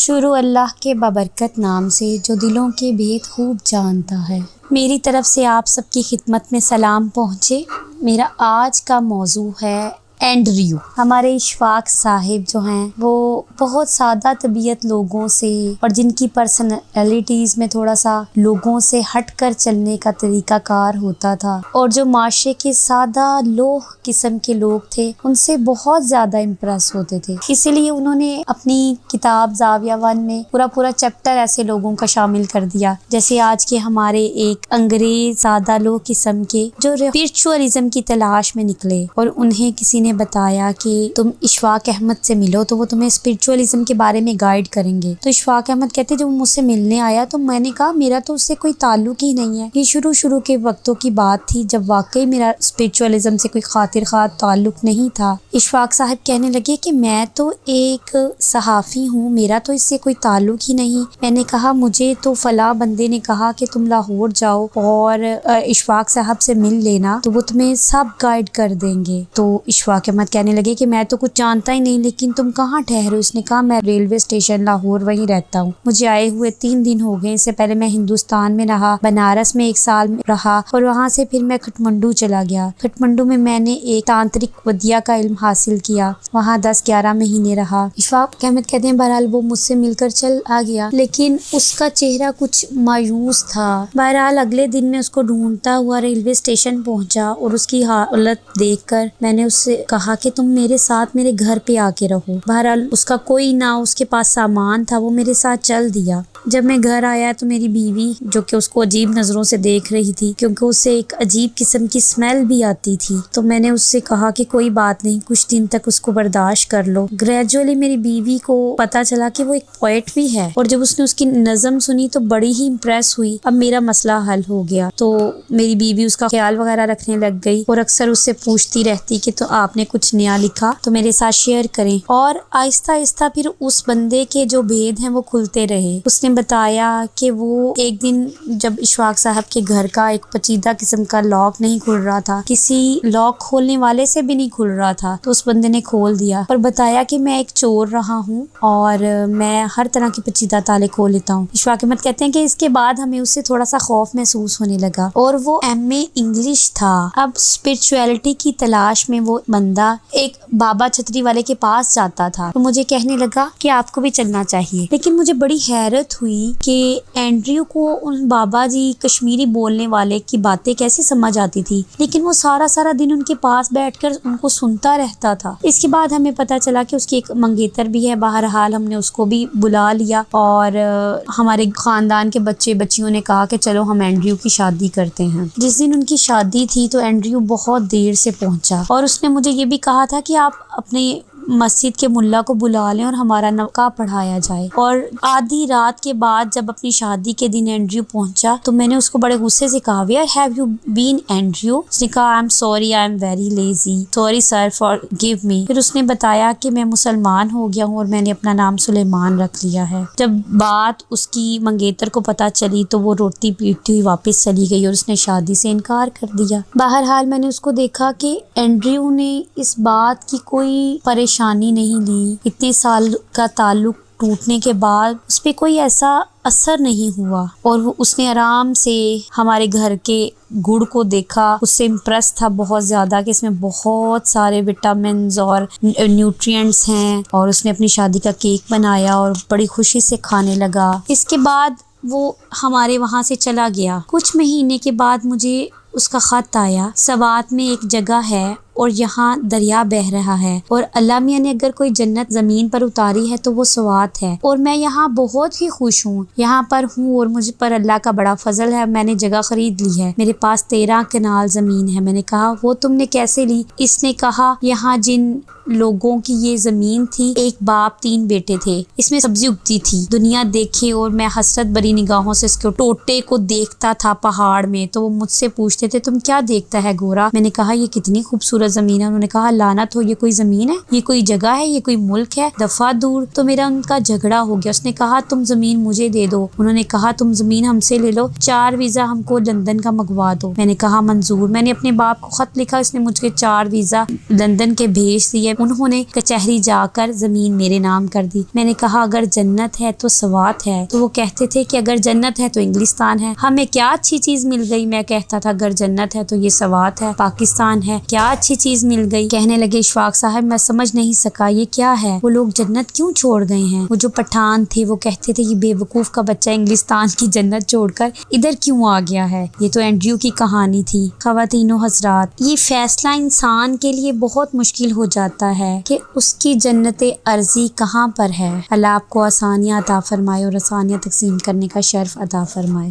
شروع اللہ کے بابرکت نام سے جو دلوں کے بھید خوب جانتا ہے۔ میری طرف سے آپ سب کی خدمت میں سلام پہنچے۔ میرا آج کا موضوع ہے اینڈریو۔ ہمارے اشفاق صاحب جو ہیں وہ بہت سادہ طبیعت لوگوں سے اور جن کی پرسنالٹیز میں تھوڑا سا لوگوں سے ہٹ کر چلنے کا طریقہ کار ہوتا تھا، اور جو معاشرے کے سادہ لوہ قسم کے لوگ تھے ان سے بہت زیادہ امپریس ہوتے تھے۔ اسی لیے انہوں نے اپنی کتاب زاویہ ون میں پورا چیپٹر ایسے لوگوں کا شامل کر دیا، جیسے آج کے ہمارے ایک انگریز سادہ لوہ قسم کے جو اسپرچوئلزم کی تلاش میں نکلے، اور انہیں کسی نے بتایا کہ تم اشفاق احمد سے ملو تو وہ تمہیں اسپرچوئلزم کے بارے میں گائیڈ کریں گے۔ تو اشفاق احمد کہتے جب وہ مجھ سے ملنے آیا تو میں نے کہا میرا تو اس سے کوئی تعلق ہی نہیں ہے، یہ شروع کے وقتوں کی بات تھی جب واقعی میرا اسپرچوئلزم سے کوئی خاطر خواہ تعلق نہیں تھا۔ اشفاق صاحب کہنے لگے کہ میں تو ایک صحافی ہوں، میرا تو اس سے کوئی تعلق ہی نہیں۔ میں نے کہا مجھے تو فلاں بندے نے کہا کہ تم لاہور جاؤ اور اشفاق صاحب سے مل لینا تو وہ تمہیں سب گائیڈ کر دیں گے۔ تو اشفاق احمد کہنے لگے کہ میں تو کچھ جانتا ہی نہیں، لیکن تم کہاں ٹھہرے؟ اس نے کہا میں ریلوے اسٹیشن لاہور وہیں رہتا ہوں، مجھے آئے ہوئے 3 دن ہو گئے، اس سے پہلے میں ہندوستان میں رہا، بنارس میں 1 سال رہا، اور وہاں سے پھر میں کھٹمنڈو چلا گیا۔ کھٹمنڈو میں نے ایک تانترک ودیا کا علم حاصل کیا، وہاں 10-11 مہینے رہا۔ اشفاق احمد کہتے ہیں بہرحال وہ مجھ سے مل کر چل آ گیا، لیکن اس کا چہرہ کچھ مایوس تھا۔ بہرحال اگلے دن میں اس کو ڈھونڈتا ہوا ریلوے اسٹیشن پہنچا، اور اس کی حالت دیکھ کر میں نے اس سے کہا کہ تم میرے ساتھ میرے گھر پہ آ کے رہو۔ بہرحال اس کا کوئی نہ اس کے پاس سامان تھا، وہ میرے ساتھ چل دیا۔ جب میں گھر آیا تو میری بیوی جو کہ اس کو عجیب نظروں سے دیکھ رہی تھی کیونکہ اس سے ایک عجیب قسم کی اسمیل بھی آتی تھی، تو میں نے اس سے کہا کہ کوئی بات نہیں، کچھ دن تک اس کو برداشت کر لو۔ گریجولی میری بیوی کو پتا چلا کہ وہ ایک پوئٹ بھی ہے، اور جب اس نے اس کی نظم سنی تو بڑی ہی امپریس ہوئی۔ اب میرا مسئلہ حل ہو گیا، تو میری بیوی اس کا خیال وغیرہ رکھنے لگ گئی، اور اکثر اس سے پوچھتی رہتی کہ تو آپ نے کچھ نیا لکھا تو میرے ساتھ شیئر کریں، اور آہستہ آہستہ پھر اس بندے کے جو بھید ہیں وہ کھلتے رہے۔ اس نے بتایا کہ وہ ایک دن جب اشفاق صاحب کے گھر کا ایک پیچیدہ قسم کا لاک نہیں کھل رہا تھا، کسی لاک کھولنے والے سے بھی نہیں کھل رہا تھا، تو اس بندے نے کھول دیا اور بتایا کہ میں ایک چور رہا ہوں اور میں ہر طرح کے پیچیدہ تالے کھول لیتا ہوں۔ اشفاق احمد کہتے ہیں کہ اس کے بعد ہمیں اس سے تھوڑا سا خوف محسوس ہونے لگا، اور وہ ایم اے انگلش تھا۔ اب اسپرچویلٹی کی تلاش میں وہ بندہ ایک بابا چھتری والے کے پاس جاتا تھا، تو مجھے کہنے لگا کہ آپ کو بھی چلنا چاہیے۔ لیکن مجھے بڑی حیرت ہوئی کہ اینڈریو کو ان بابا جی کشمیری بولنے والے کی باتیں کیسے سمجھ آتی تھی، لیکن وہ سارا دن ان کے پاس بیٹھ کر ان کو سنتا رہتا تھا۔ اس کے بعد ہمیں پتہ چلا کہ اس کی ایک منگیتر بھی ہے۔ بہرحال ہم نے اس کو بھی بلا لیا، اور ہمارے خاندان کے بچیوں نے کہا کہ چلو ہم اینڈریو کی شادی کرتے ہیں۔ جس دن ان کی شادی تھی تو اینڈریو بہت دیر سے پہنچا، اور اس نے مجھے یہ بھی کہا تھا کہ آپ اپنے مسجد کے ملا کو بلا لیں اور ہمارا نکاح پڑھایا جائے۔ اور آدھی رات کے بعد جب اپنی شادی کے دن اینڈریو پہنچا تو میں نے اس کو بڑے غصے سے کہا where have you been Andrew? اس نے کہا I am sorry, I am very lazy, sorry sir forgive me. پھر اس نے بتایا کہ میں مسلمان ہو گیا ہوں اور میں نے اپنا نام سلیمان رکھ لیا ہے۔ جب بات اس کی منگیتر کو پتہ چلی تو وہ روتی پیٹتی ہوئی واپس چلی گئی اور اس نے شادی سے انکار کر دیا۔ بہرحال میں نے اس کو دیکھا کہ اینڈریو نے اس بات کی کوئی پریشانی نہیں لی، اتنے سال کا تعلق ٹوٹنے کے بعد اس پہ کوئی ایسا اثر نہیں ہوا، اور وہ اس نے آرام سے ہمارے گھر کے گڑ کو دیکھا، اس سے امپریس تھا بہت زیادہ کہ اس میں بہت سارے وٹامنز اور نیوٹرینٹس ہیں، اور اس نے اپنی شادی کا کیک بنایا اور بڑی خوشی سے کھانے لگا۔ اس کے بعد وہ ہمارے وہاں سے چلا گیا۔ کچھ مہینے کے بعد مجھے اس کا خط آیا، سوات میں ایک جگہ ہے اور یہاں دریا بہ رہا ہے، اور اللہ میاں نے اگر کوئی جنت زمین پر اتاری ہے تو وہ سوات ہے، اور میں یہاں بہت ہی خوش ہوں، یہاں پر ہوں، اور مجھ پر اللہ کا بڑا فضل ہے، میں نے جگہ خرید لی ہے، میرے پاس 13 کنال زمین ہے۔ میں نے کہا وہ تم نے کیسے لی؟ اس نے کہا یہاں جن لوگوں کی یہ زمین تھی، ایک باپ 3 بیٹے تھے، اس میں سبزی اگتی تھی، دنیا دیکھے، اور میں حسرت بری نگاہوں سے اس کے ٹوٹے کو دیکھتا تھا پہاڑ میں، تو وہ مجھ سے پوچھتے تھے تم کیا دیکھتا ہے گورا؟ میں نے کہا یہ کتنی خوبصورت زمین ہے۔ انہوں نے کہا لعنت ہو، یہ کوئی زمین ہے؟ یہ کوئی جگہ ہے؟ یہ کوئی ملک ہے؟ دفعہ دور۔ تو میرا ان کا جھگڑا ہو گیا۔ اس نے کہا تم زمین مجھے دے دو، انہوں نے کہا تم زمین ہم سے لے لو، 4 ویزا ہم کو لندن کا منگوا دو۔ میں نے کہا منظور۔ میں نے اپنے باپ کو خط لکھا، اس نے مجھ کے 4 ویزا لندن کے بھیج دیے۔ انہوں نے کچہری جا کر زمین میرے نام کر دی۔ میں نے کہا اگر جنت ہے تو سوات ہے، تو وہ کہتے تھے کہ اگر جنت ہے تو انگلستان ہے۔ ہمیں کیا اچھی چیز مل گئی؟ میں کہتا تھا اگر جنت ہے تو یہ سوات ہے، پاکستان ہے، کیا اچھی چیز مل گئی؟ کہنے لگے اشفاق صاحب میں سمجھ نہیں سکا یہ کیا ہے، وہ لوگ جنت کیوں چھوڑ گئے ہیں؟ وہ جو پٹھان تھے وہ کہتے تھے یہ بے وقوف کا بچہ انگلستان کی جنت چھوڑ کر ادھر کیوں آ گیا ہے۔ یہ تو اینڈریو کی کہانی تھی۔ خواتین و حضرات، یہ فیصلہ انسان کے لیے بہت مشکل ہو جاتا ہے کہ اس کی جنت ارضی کہاں پر ہے۔ اللہ آپ کو آسانیاں عطا فرمائے اور آسانیاں تقسیم کرنے کا شرف عطا فرمائے۔